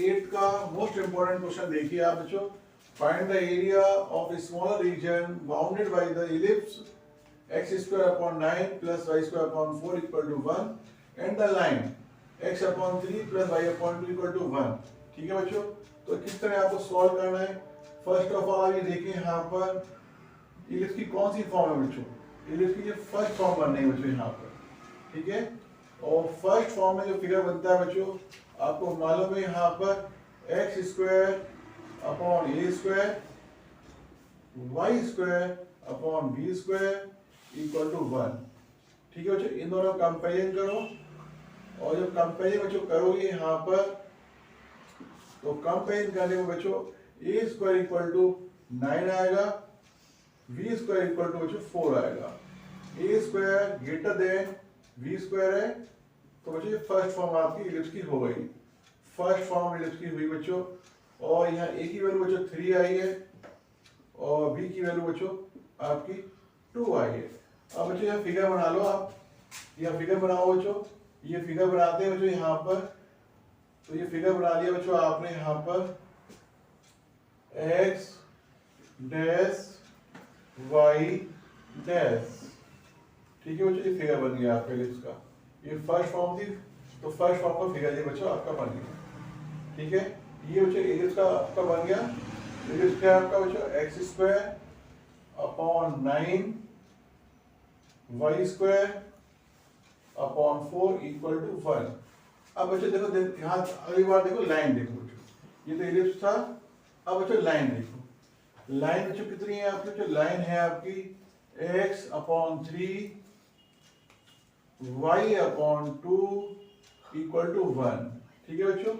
8 का most important question देखिए आप बच्चों। Find the area of a smaller reason bounded by the ellipse x square upon 9 plus y square upon 4 equal to 1 and the line x upon 3 plus y upon 2 equal to 1। ठीक है बच्चों, तो किस तरह आपको सॉल्व करना है। First of all ये देखिए यहाँ पर इलिप्स की कौन सी फॉर्म है बच्चों। इलिप्स की ये फर्स्ट फॉर्म बननी है बच्चों यहाँ पर, ठीक है। और फर्स्ट फॉर्म में जो फिगर बनता है बच्चों, आपको मालूम है यहाँ पर x square upon a square y square upon b square equal to 1। ठीक है बच्चों, इन दोनों का कंपेरिजन करो और जब कंपेरिजन बच्चों करोगे यहाँ पर, तो कंपेरिजन करने में बच्चों ए स्क्वायर इक्वल टू 9 आएगा, बी स्क्वायर इक्वल टू बच्चों 4 आएगा। A square greater than b square है, तो बच्चों ये फर्स्ट फॉर्म आपकी इलिप्स की हो गई। फर्स्ट फॉर्म इलिप्स की हुई बच्चों। और यहाँ ए की वैल्यू बच्चों 3 आई है और बी की वैल्यू बच्चों आपकी 2 आई है। अब बच्चों यहाँ फिगर बना लो आप, यह फिगर बनाओ बच्चों। ये फिगर बनाते हैं बच्चों यहाँ पर, तो ये फिगर बना लिया बच्चों आपने यहाँ पर एक्स डैश वाई डैश। ठीक है बच्चों, ये फिगर बन गया आपका इलिप्स का। ये फर्स्ट फॉर्म थी, तो फर्स्ट फॉर्म का फिगर ये बच्चों आपका बन गया। ठीक है, ये बच्चों इलिप्स का आपका बन गया। इलिप्स क्या आपका बच्चों x square upon 9 y square upon 4 equal to 1। अब बच्चों देखो यहाँ अगली बार देखो लाइन देखो बच्चों, ये तो इलिप्स था। अब बच्चों लाइन देखो, लाइन बच्चों कितनी है आपकी। जो लाइन है आपकी x upon 3 y upon 2 equal to 1। ठीक है बच्चों,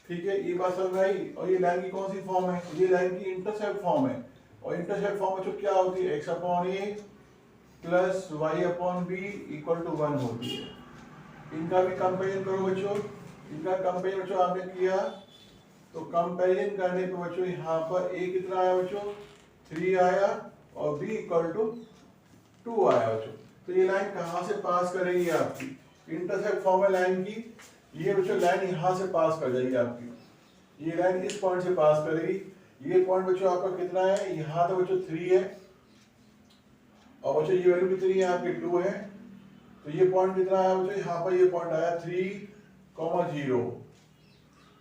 ठीक है, ये बात समझ आई। और ये लाइन की कौन सी फॉर्म है, ये लाइन की इंटरसेप्ट फॉर्म है। और इंटरसेप्ट फॉर्म बच्चों क्या होती है, x upon a plus y upon b equal to 1 होती है। इनका भी कंपेरिजन करो बच्चों। इनका कंपेरिजन बच्चों आपने किया, तो कंपेरिजन करने पे बच्चों यहाँ पर a कितना आया बच्चों 3 आया और b इक्वल टू 2 आया बच्चों। तो ये लाइन कहाँ से पास करेगी आपकी, इंटरसेप्ट फॉर्म है लाइन की। ये बच्चों लाइन यहाँ से पास कर जाएगी आपकी, ये लाइन इस पॉइंट से पास करेगी। ये पॉइंट बच्चों आपका कितना है, यहाँ तो बच्चों 3 है और बच्चों ये वैल्यू कितनी है आपकी 2 है। तो ये पॉइंट कितना है बच्चों, यहाँ पर ये पॉइंट आया 3,0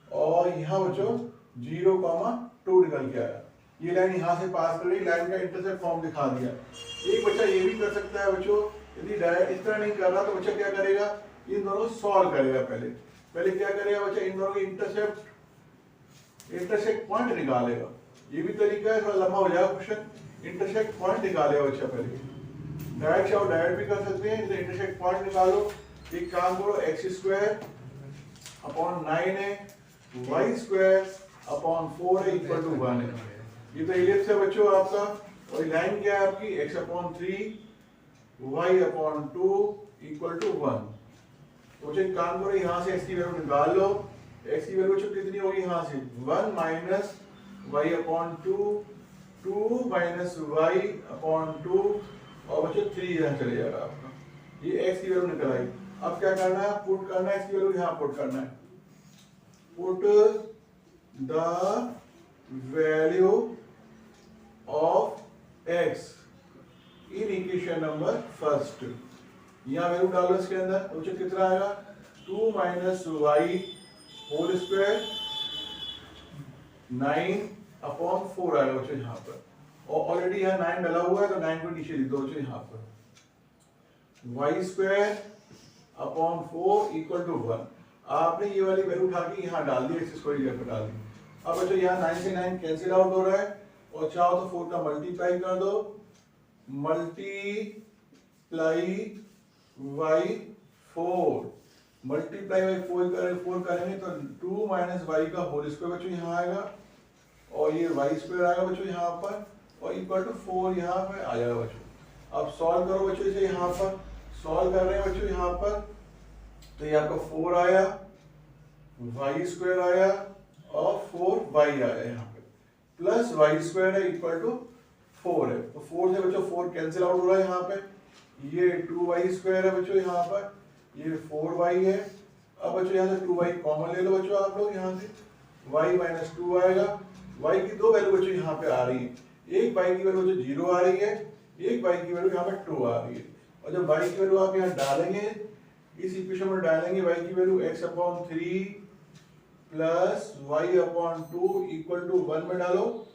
और यहाँ बच्चों 0,2 निकल के आया। ये लाइन यहाँ से पास कर रही, लाइन का इंटरसेप्ट फॉर्म दिखा दिया। एक बच्चा ये भी कर सकता है बच्चों, यदि डायरेक्ट इस तरह नहीं कर रहा तो बच्चा क्या करेगा, इन दोनों सॉल्व करेगा। पहले क्या करेगा बच्चा, इन दोनों के इंटरसेक्ट पॉइंट निकालेगा। ये भी तरीका है, थोड़ा लंबा हो जाएगा क्वेश्चन। इंटरसेक्ट पॉइंट निकालेगा बच्चा पहले, डायरेक्ट चाहो डायरेक्ट भी कर सकते हैं। इंटरसेक्ट पॉइंट निकालो, एक काम करो एक्स स्क्वायर अपॉन 9 है, वाई स्क्वायर अपॉन 4 है इक्वल टू 1 है। ये तो इलिप्स है बच्चों आपका। और लाइन क्या है आपकी x upon 3 y upon 2 equal to 1। तो बच्चों एक काम करो, यहाँ से x की वैल्यू निकाल लो। x की वैल्यू कितनी होगी, यहाँ से 1 minus y upon 2, 2 minus y upon 2 और बच्चों 3 यहाँ चले जाएगा आपका। ये x की वैल्यू निकल आई। अब क्या करना है, पुट करना है x की वैल्यू यहाँ पुट करना है। Put the value of x in equation number first. यहाँ वैल्यू डालो इसके अंदर, तो कितना आएगा 2 minus y whole square 9 upon 4 आएगा बच्चों यहाँ पर। और ऑलरेडी यहाँ 9 डाला हुआ है, तो 9 को नीचे लिख दो बच्चों यहाँ पर। Y square upon 4 equal to 1। आपने ये वाली वैल्यू उठा के यहाँ डाल दी, एक्स स्क्वायर पर डाल दी। अब बच्चों यहाँ 9 से 9 कैंसिल आउट हो रहा है, और चाहो तो 4 का मल्टीप्लाई कर दो। मल्टीप्लाई बाई 4, मल्टीप्लाई बाई 4 करेंगे तो 2 माइनस वाई का होल स्क्वायर बच्चों यहाँ आएगा, और ये वाई स्क्वायर आएगा बच्चों यहाँ पर, और इक्वल टू 4 यहाँ पर आ जाएगा बच्चों। अब सॉल्व करो बच्चों इसे, यहाँ पर सॉल्व कर रहे हैं बच्चों यहाँ पर, तो ये आपका 4 आया, वाई स्क्वायर आया और 4y आया यहाँ पे, प्लस वाई स्क्वायर है इक्वल टू 4 है। तो 4 से बच्चों 4 कैंसिल आउट हो रहा है यहाँ पे। ये 2y स्क्वायर है बच्चों यहाँ पर, ये 4y है। अब बच्चों यहाँ से 2y कॉमन ले लो बच्चों आप लोग, यहाँ से y माइनस 2 आएगा। y की दो वैल्यू बच्चों यहाँ पे आ रही है, एक y की वैल्यू बच्चों 0 आ रही है, एक y की वैल्यू यहाँ पे 2 आ रही है। और जब y की वैल्यू आप यहाँ डालेंगे, इस इक्वेशन में डालेंगे y की value x/3 plus y/2 equal to 1 में डालो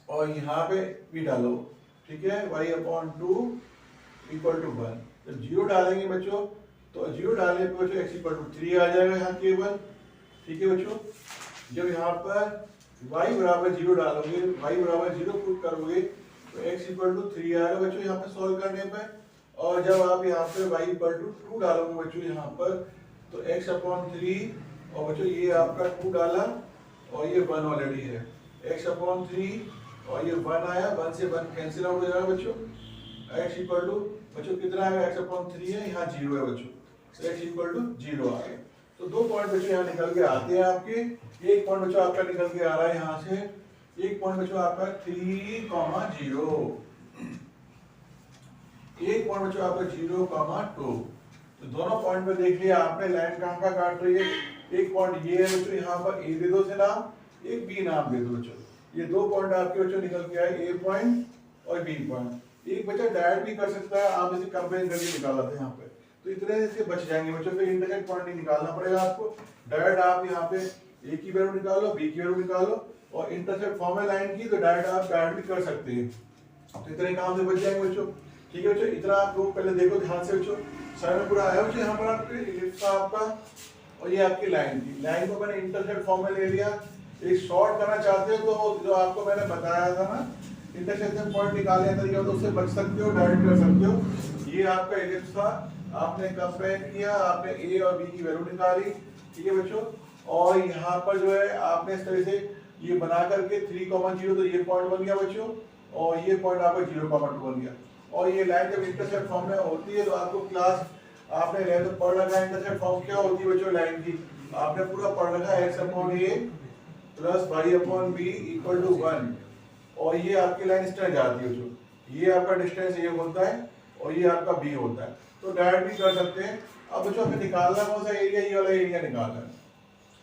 और यहाँ पे भी डालो, ठीक है, y/2 इक्वल टू 1। जब 0 डालेंगे बच्चों तो 0 डालने पे बच्चों x/3 आ जाएगा यहाँ केवल, ठीक है बच्चों। जब यहाँ पर y बराबर 0 डालोगे, y बराबर 0 पुट करोगे तो x/3 आएगा बच्चों यहाँ पे सॉल्व करने पे। और जब आप यहाँ पे y/2 डालोगे बच्चों यहाँ पर तो x/3 और बच्चों ये आपका 2 डाला और ये 1 ऑलरेडी है, x/3 और ये 1 आया, 1 से 1 कैंसिल आउट हो जाएगा बच्चों। बच्चों कितना आएगा, x/3 है, यहाँ 0 है बच्चों, तो x/0 आ गया। तो दो पॉइंट बच्चों यहाँ निकल के आते हैं आपके। एक पॉइंट बच्चों आपका निकल के आ रहा है यहाँ से, एक पॉइंट बच्चों आपका 3,0, एक पॉइंट बच्चों आपका 0,2। तो दोनों पॉइंट पे देख लिया आपने लाइन कहाँ काट रही है। एक पॉइंट ये है बच्चों, यहाँ पर ए दे दो से नाम, एक बी नाम दे दो बच्चों। ये दो पॉइंट आपके बच्चों निकल के आए, ए पॉइंट और बी पॉइंट। एक बच्चा डायरेक्ट भी कर सकता है, आप इसे कंपेयर करके निकाला था यहाँ पे, तो इतने से बच जाएंगे बच्चों। फिर इंटरसेक्ट पॉइंट नहीं निकालना पड़ेगा आपको, डायरेक्ट आप यहाँ पे ए की वैल्यू निकालो, बी की वैल्यू निकालो, और इंटरसेक्ट फॉर्म है लाइन की तो डायरेक्ट आप डायरेक्ट भी कर सकते हैं। तो इतने काम से बच जाएंगे बच्चों, ठीक है बच्चों। इतना आप लोग पहले देखो ध्यान से बच्चों, साइड में पूरा आया बच्चों यहाँ पर आपके इलिप्स आपका, और ये आपकी लाइन की, लाइन को मैंने इंटरसेक्ट फॉर्म में ले लिया। एक शॉर्ट करना चाहते हो तो जो आपको मैंने बताया था ना, इंटरसेक्शन पॉइंट निकालने का तरीका, तो उससे बच सकते हो, डायरेक्ट कर सकते हो। ये आपका इलिप्स था, आपने कंपेयर किया, आपने ए और बी की वैल्यू निकाली, ठीक है बच्चों। और यहाँ पर जो है आपने इस तरह से ये बना करके 3,0 तो ये पॉइंट बन गया बच्चों, और ये पॉइंट आपका 0,2 बन गया। और ये लाइन जब इंटरसेक्ट फॉर्म में होती है तो आपको क्लास आपने ले तो पढ़ रखा है इंटरसेक्ट फॉर्म क्या होती है बच्चों लाइन की, आपने पूरा पढ़ रखा है, x/a plus y/b equal to 1। और ये आपकी लाइन इस तरह जाती है बच्चों, ये आपका डिस्टेंस ये होता है और ये आपका b होता है, तो डायरेक्ट भी कर सकते हैं। अब बच्चों हमें निकालना कौन सा एरिया, ये वाला एरिया निकालना है।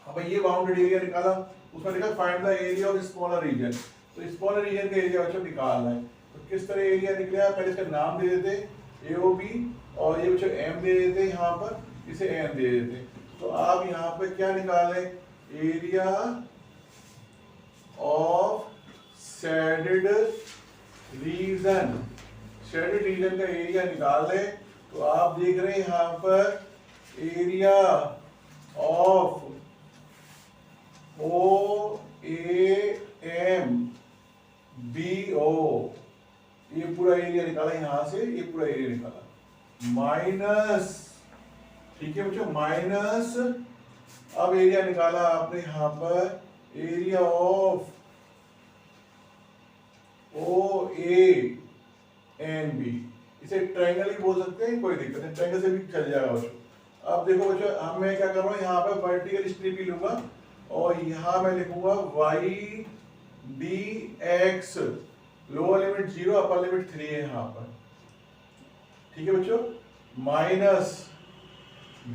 अब ये बाउंडेड एरिया निकाला, उसमें लिखा find the area of smaller region, तो स्मॉलर रीजन का एरिया बच्चों निकालना है। तो किस तरह एरिया निकलेगा, पहले इसका नाम दे देते AOB, और ये बच्चों M दे देते, यहाँ पर इसे M दे देते। तो आप यहाँ पे क्या निकालें, area of shaded region, shaded region का एरिया निकाल लें। तो आप देख रहे हैं यहाँ पर एरिया ऑफ OAMBO, ये पूरा एरिया निकाला यहाँ से, ये पूरा एरिया निकाला, माइनस, ठीक है बच्चों, माइनस, अब एरिया निकाला आपने यहाँ पर एरिया ऑफ OANB, इसे ट्रायंगल भी बोल सकते हैं, कोई दिक्कत नहीं, ट्रायंगल से भी चल जाएगा बच्चों। अब देखो बच्चों, अब मैं क्या कर रहा हूँ, यहाँ पर वर्टिकल स्ट्रिप ही लूंगा और यहाँ मैं लिखूंगा YDX, lower limit 0 upper limit 3 है यहाँ पर, ठीक है बच्चों, माइनस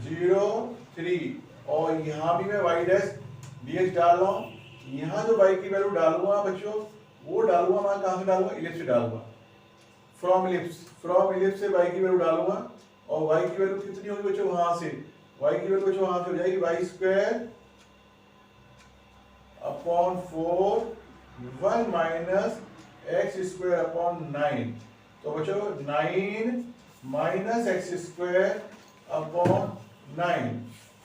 0 3, और यहाँ भी मैं YDX डाल रहा हूँ। यहाँ जो y की वैल्यू डालूंगा बच्चों, वो डालूंगा मैं कहाँ से डालूंगा, इलिप्स से डालूंगा, फ्रॉम इलिप्स से y की वैल्यू डालूंगा। और y की वैल्यू कितनी होगी बच्चों, वहां से y की वैल्यू बच्चों वहां से हो जाएगी y² 1 माइनस x²/9। तो बच्चों 9 माइनस x² अपॉन 9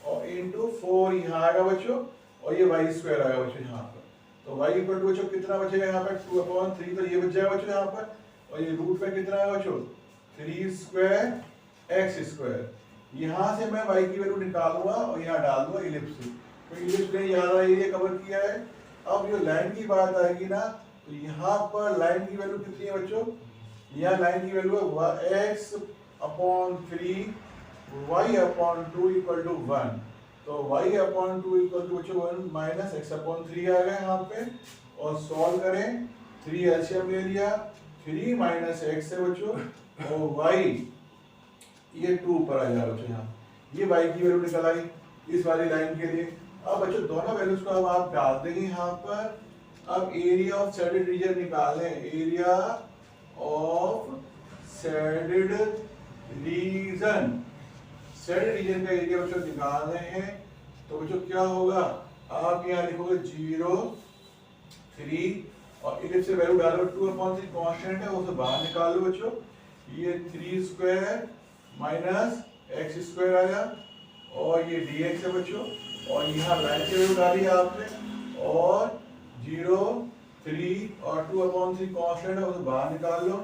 और इंटू 4 यहाँ आएगा बच्चों, और ये y² आएगा बच्चों यहाँ पर। तो y इक्वल टू बच्चों कितना बचेगा यहाँ पर 2/3, तो ये बच जाएगा बच्चों यहाँ पर, और ये रूट पे कितना है बच्चों 3² x²। यहाँ से मैं y की वैल्यू निकालूंगा और यहाँ डाल दूंगा इलिप्स से, तो इलिप्स ने यहाँ एरिया कवर किया है। अब जो लाइन की बात आएगी ना, तो यहाँ पर लाइन की वैल्यू कितनी है बच्चों, यहाँ लाइन की वैल्यू है x/3 y/2 इक्वल टू 1। तो y/2 इक्वल टू बच्चों 1 माइनस x/3 आ गया यहाँ पे, और सॉल्व करें, 3 एलसीएम ले लिया, 3 माइनस x है बच्चों, और y ये 2 ऊपर आ जाएगा बच्चों, यहाँ ये y की वैल्यू निकल आई, इस वाली लाइन के लिए। अब बच्चों दोनों वैल्यूज को अब आप डाल देंगे यहाँ पर। अब एरिया ऑफ शेडेड रीजन निकालें, area of shaded region, shaded region का एरिया बच्चों निकाल रहे हैं। तो बच्चों क्या होगा, आप यहाँ लिखोगे 0 3 और इलिप्स से वैल्यू डालो 2/3 कांस्टेंट है, उसे बाहर निकाल लो बच्चों। ये 3 स्क्वायर माइनस एक्स स्क्वायर आया और ये dx है बच्चों। और यहाँ लाइन की वैल्यू डाली है आपने और 0 3 और 2/3 कांस्टेंट है, उसे बाहर निकाल लो।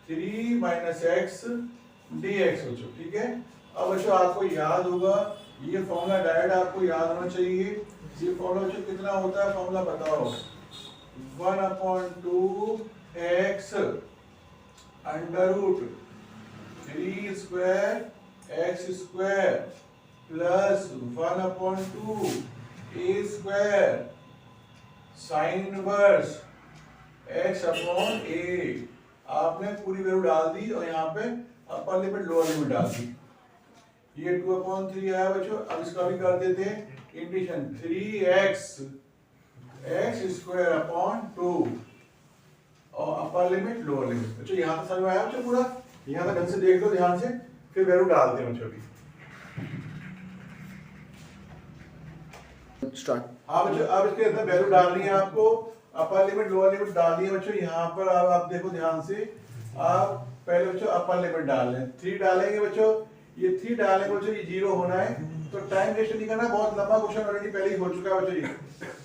3 माइनस एक्स dx बच्चों, ठीक है। अब बच्चों आपको याद होगा ये फॉर्मूला डायरेक्ट आपको याद होना चाहिए। ये फॉर्मूला बच्चों कितना होता है, फॉर्मूला बताओ। 1/2 x under root 3 square x square plus 1/2 a square sine inverse x upon a। आपने पूरी वैल्यू डाल दी और यहाँ पे अपर लिमिट लोअर लिमिट डाल दी। ये 2/3 आया बच्चों। अब इसका भी कर देते हैं integration 3x x square upon 2 और अपर लिमिट लोअर लिमिट। बच्चों यहाँ तक समझ में आया बच्चों पूरा? यहाँ तक ढंग से देख लो ध्यान से, फिर वैल्यू डालते हैं बच्चों भी। स्टार्ट। हाँ बच्चों अब इसके अंदर वैल्यू डालनी है आपको, अपर लिमिट लोअर लिमिट डालनी है बच्चों। यहाँ पर अब आप देखो ध्यान से, आप पहले बच्चों अपर लिमिट डाल लें, 3 डालेंगे बच्चों। ये 3 डालेंगे बच्चों, ये 0 होना है तो टाइम वेस्ट नहीं करना, बहुत लंबा क्वेश्चन ऑलरेडी पहले ही हो चुका है बच्चों।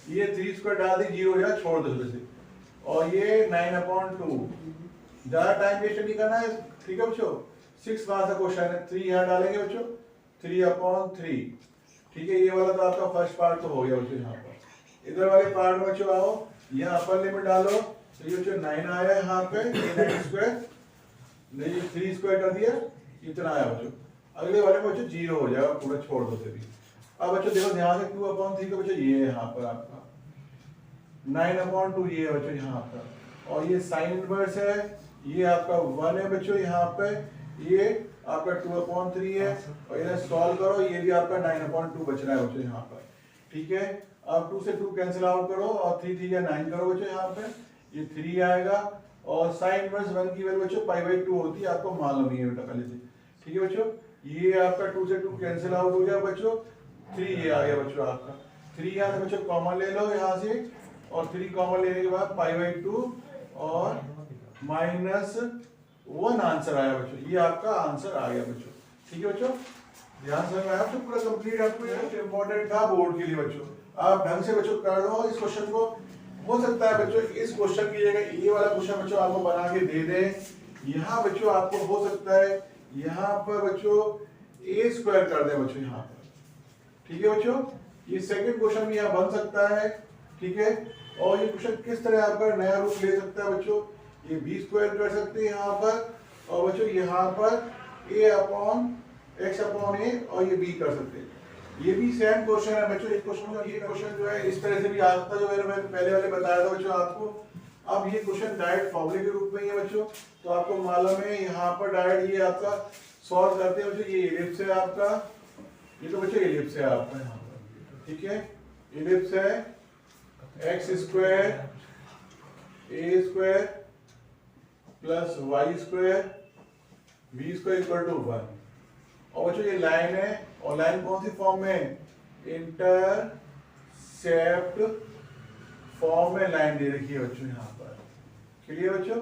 ये 3 स्क्वायर डाल दी, 0 हो जाएगा, छोड़ दो उसमें से। और ये 9/2, ज्यादा टाइम वेस्ट नहीं करना है, ठीक है बच्चों। 6 मार्क्स का क्वेश्चन है, 3 यहाँ डालेंगे बच्चों, 3/3, ठीक है। ये वाला तो आपका फर्स्ट पार्ट तो हो गया बच्चों। यहाँ पर इधर वाले पार्ट में बच्चों आओ, यहाँ अपर लिमिट डालो, तो ये बच्चों 9 आया यहाँ पे, 9 स्क्वायर नहीं 3 स्क्वायर कर दिया, इतना आया बच्चों। अगले वाले में बच्चों 0 हो जाएगा पूरा, छोड़ दो भी। अब बच्चों देखो ध्यान से 2/3 का बच्चों ये है यहाँ पर आपका 9/2 ये है बच्चों यहाँ पर। और ये साइन इनवर्स है, ये आपका 1 है बच्चों यहाँ पे, ये आपका 2/3 है। और इन्हें सॉल्व करो, ये भी आपका 9/2 बच रहा है बच्चों यहाँ पर, ठीक है। अब 2 से 2 कैंसिल आउट करो और 3 3 या 9 करो बच्चों यहाँ पे, ये 3 आएगा। और साइन इनवर्स 1 की वैल्यू बच्चों π/2 होती है, आपको मालूम ही है बेटा पहले से, ठीक है बच्चों। ये आपका 2 से 2 कैंसिल आउट हो गया बच्चों, 3 ये आ गया बच्चों आपका। 3 यहाँ से बच्चों कॉमन ले लो यहाँ से, और 3 कॉमन लेने के बाद π/2 और -1 आंसर आया बच्चों। ये आपका आंसर आ गया बच्चों, ठीक है बच्चों। ध्यान से आया बच्चों, पूरा कंप्लीट आपको ये इंपॉर्टेंट था बोर्ड के लिए बच्चों। आप ढंग से बच्चों कर लो इस क्वेश्चन को। हो सकता है बच्चों इस क्वेश्चन की जगह ये वाला क्वेश्चन बच्चों आपको बना के दे दे। यहाँ बच्चों आपको हो सकता है यहाँ पर बच्चों a स्क्वायर कर दे बच्चों यहाँ पर, ठीक है बच्चों। ये सेकंड क्वेश्चन भी यहाँ बन सकता है, ठीक है। और ये क्वेश्चन किस तरह आपका नया रूप ले सकता है बच्चों, ये b स्क्वायर कर सकते हैं यहाँ पर, और बच्चों यहाँ पर a/x/a और ये b कर सकते हैं। ये भी सेम क्वेश्चन है बच्चों। इस क्वेश्चन में ये क्वेश्चन जो है इस तरह से भी आ सकता है, जो मैंने पहले वाले बताया था बच्चों आपको। अब ये क्वेश्चन डायरेक्ट फॉर्मूले के रूप में ही है बच्चों, तो आपको मालूम है यहाँ पर डायरेक्ट ये आपका सॉल्व करते हैं बच्चों। ये इलिप्स है आपका, ये तो बच्चों इलिप्स है आपका यहाँ पर, ठीक है। इलिप्स है x square a square plus y square b square equal to 1। और बच्चों ये लाइन है, और लाइन कौन सी फॉर्म में, इंटरसेप्ट फॉर्म में लाइन दे रखी है बच्चों यहाँ पर, क्लियर बच्चों।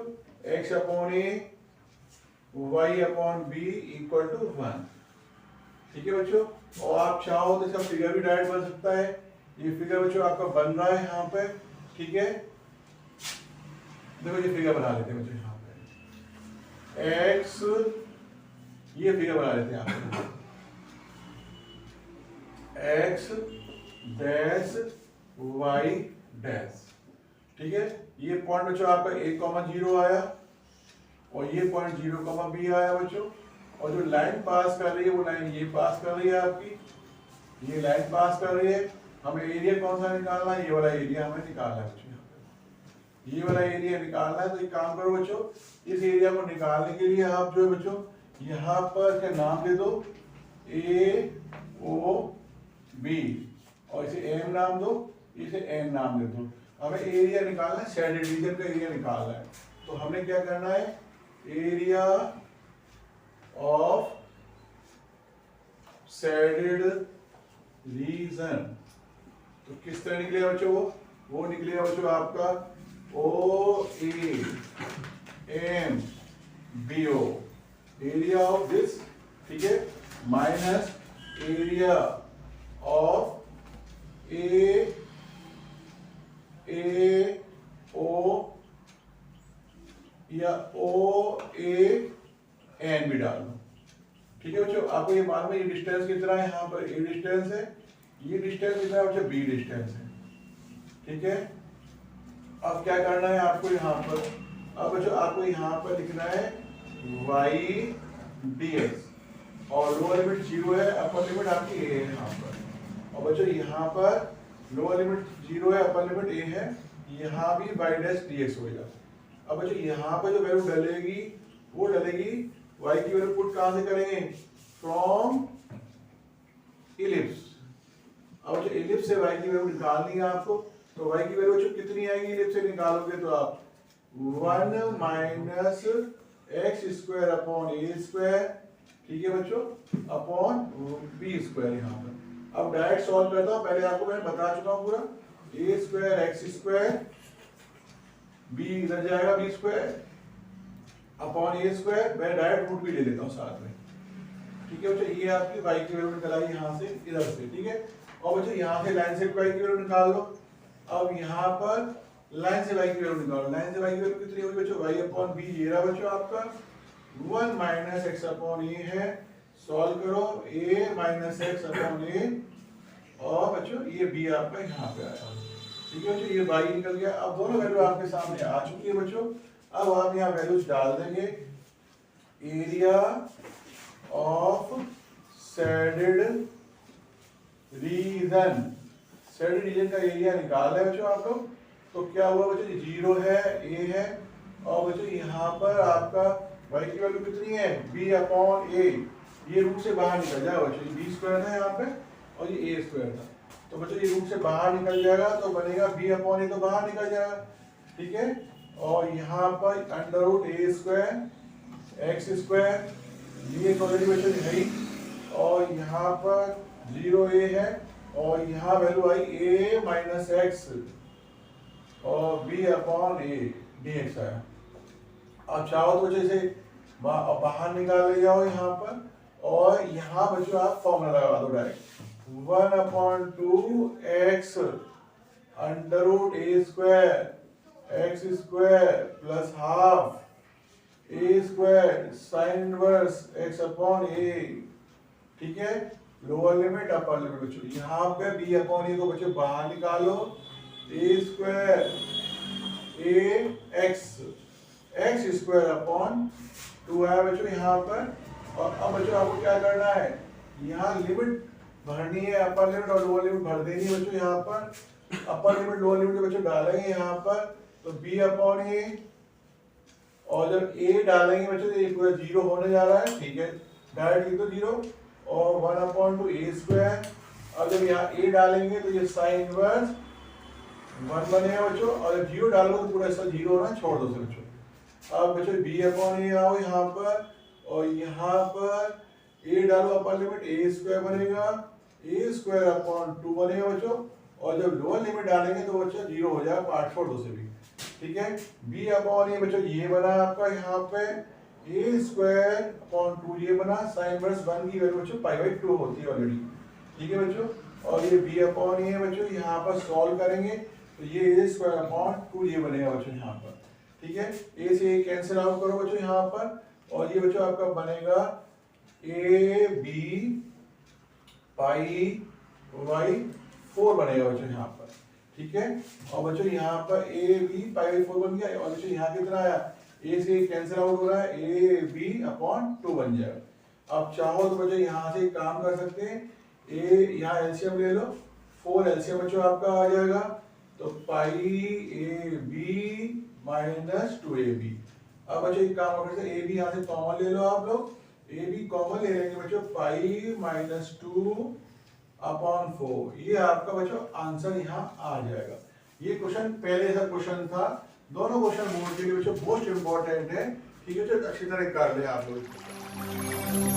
x/a y/b इक्वल टू 1, ठीक है बच्चों। और आप चाहो तो इसका फिगर भी डायरेक्ट बन सकता है। ये फिगर बच्चों आपका बन रहा है यहाँ पे, ठीक है। देखो ये फिगर बना लेते हैं बच्चों यहाँ पे, x ये फिगर बना लेते हैं यहाँ पे, x डैश y डैश, ठीक है। ये पॉइंट बच्चों आपका a, 0 आया, और ये पॉइंट 0, b आया बच्चों। और जो लाइन पास कर रही है वो लाइन ये पास कर रही है आपकी, ये लाइन पास कर रही है। हमें एरिया कौन सा निकालना है, ये वाला एरिया हमें निकालना है बच्चों, ये वाला एरिया निकालना है। तो एक काम करो बच्चों, इस एरिया को निकालने के लिए आप जो है बच्चों यहाँ पर इसका नाम दे दो, AO बी, और इसे एम नाम दो, इसे एन नाम दे दो। हमें एरिया निकालना है, शेडेड रीजन का एरिया निकालना है। तो हमने क्या करना है, एरिया ऑफ शेडेड रीजन। तो किस तरह निकलेगा बच्चों, वो निकलेगा बच्चों आपका O A M B O, area of this, ठीक है, minus area of A O या ओ ए एन भी डाल दो, ठीक है बच्चों। आपको ये मालूम है ये डिस्टेंस कितना है, यहाँ पर ए डिस्टेंस है, ये डिस्टेंस कितना है बच्चों, बी डिस्टेंस है, ठीक है। अब क्या करना है आपको यहाँ पर, अब बच्चों आपको यहाँ पर लिखना है y dx, और लोअर लिमिट 0 है, अपर लिमिट आपकी a है यहाँ पर, और बच्चों यहाँ पर लोअर लिमिट 0 है, अपर लिमिट a है, यहाँ भी y डैश dx होगा। अब बच्चों यहाँ पर जो वैल्यू डलेगी वो डलेगी, y की वैल्यू पुट कहाँ से करेंगे, फ्रॉम इलिप्स। अब बच्चों इलिप्स से y की वैल्यू निकालनी है आपको, तो y की वैल्यू कितनी आएगी इलिप्स से निकालोगे तो आप 1 minus x square upon a square, ठीक है बच्चों, अपॉन बी स्क्वायर यहाँ पर। अब डायरेक्ट सॉल्व करता हूँ, पहले आपको मैंने बता चुका हूँ पूरा, ए स्क्वायर एक्स स्क्वायर, बी इधर जाएगा B square upon a square, मैं डायरेक्ट रूट भी ले लेता हूँ साथ में, ठीक है बच्चों। ये आपकी y की वैल्यू निकल आई यहाँ से इधर से, ठीक है। और बच्चों यहाँ से लाइन से y की वैल्यू निकाल लो। अब यहाँ पर लाइन से y की वैल्यू निकालो, लाइन से y की वैल्यू कितनी होगी बच्चों, y अपॉन बी, ये रहा बच्चों आपका 1 माइनस एक्स अपॉन ए है, सॉल्व करो, a माइनस एक्स अपॉन ए, और बच्चों ये b आपका यहाँ पे आया, ठीक है बच्चों, ये y निकल गया। अब दोनों वैल्यू आपके सामने आ चुकी है बच्चों। अब आप यहाँ वैल्यूज डाल देंगे, area of shaded region, shaded region का एरिया निकाल रहे बच्चों आप लोग। तो क्या हुआ बच्चों, 0 है, a है, और बच्चों यहाँ पर आपका y की वैल्यू कितनी है, b अपॉन a, ये रूट से बाहर निकल जाएगा बच्चों, ये b स्क्वायर था यहाँ पे और ये a स्क्वायर था, तो बच्चों ये रूट से बाहर निकल जाएगा तो बनेगा b अपॉन a, तो बाहर निकल जाएगा, ठीक है। और यहाँ पर under root a square x square, ये ऑलरेडी बच्चों है ही, और यहाँ पर 0a है, और यहाँ value I a minus x और b अपॉन a dx आया। अब चाहो तो बच्चों इसे बाहर निकाल ले जाओ यहाँ पर, और यहाँ बच्चों आप फॉर्मूला लगा दो direct, 1 upon 2 x under root a square x square plus half a square sine inverse x upon a, ठीक है। लोअर लिमिट अपर लिमिट बच्चों, यहाँ पे b अपॉन a को बच्चों बाहर निकालो, a square a x square upon 2 है बच्चों यहाँ पर। और अब बच्चों आपको क्या करना है, यहाँ लिमिट भरनी है, अपर लिमिट और लोअर लिमिट भर देनी है बच्चों यहाँ पर। अपर लिमिट लोअर लिमिट बच्चों डालेंगे यहाँ पर, तो b अपॉन a, और जब a डालेंगे बच्चों तो ये पूरा 0 होने जा रहा है, ठीक है, डायरेक्ट लिख दो 0, और 1 अपॉन 2 a स्क्वायर। अब जब यहाँ a डालेंगे तो ये साइन इनवर्स 1 बनेगा बच्चों, और जब 0 डालोगे तो पूरा ऐसा 0 होना छोड़ दो बच्चों। अब बच्चों b अपॉन a आओ यहाँ पर, और यहाँ पर a डालो, अपर लिमिट a स्क्वायर बनेगा, a स्क्वायर अपॉन 2 बनेगा बच्चों, और जब लोअर लिमिट डालेंगे तो बच्चों 0 हो जाएगा, पार्ट छोड़ दो से भी, ठीक है। b अपॉन a बच्चों ये बना आपका यहाँ पे a स्क्वायर अपॉन 2, ये बना, साइन इनवर्स 1 की वैल्यू बच्चों π/2 होती है ऑलरेडी, ठीक है बच्चों। और ये b अपॉन a बच्चों यहाँ पर सॉल्व करेंगे तो ये a स्क्वायर अपॉन 2 ये बनेगा बच्चों यहाँ पर, ठीक है। a से a कैंसिल आउट करो बच्चों यहाँ पर, और ये बच्चों आपका बनेगा a b π/4 बनेगा बच्चों यहाँ पर, ठीक है। और बच्चों यहाँ पर a b π/4 बन गया, और बच्चों यहाँ कितना आया, a से कैंसिल आउट हो रहा है, a b अपॉन 2 बन जाएगा। अब चाहो तो बच्चों यहाँ से एक काम कर सकते हैं, a यहाँ एलसीएम ले लो, 4 एलसीएम बच्चों आपका आ जाएगा, तो π/a b माइनस 2ab। अब बच्चों एक काम कर सकते हैं, a b यहाँ से कॉमन ले लो आप लोग, a b कॉमन ले लेंगे बच्चों, π - 2 अपॉन 4। ये आपका बच्चों आंसर यहाँ आ जाएगा। ये क्वेश्चन पहले ऐसा क्वेश्चन था। दोनों क्वेश्चन बोर्ड के लिए बच्चों मोस्ट इंपॉर्टेंट है। ठीक है, अच्छी तरह कर ले आप लोग।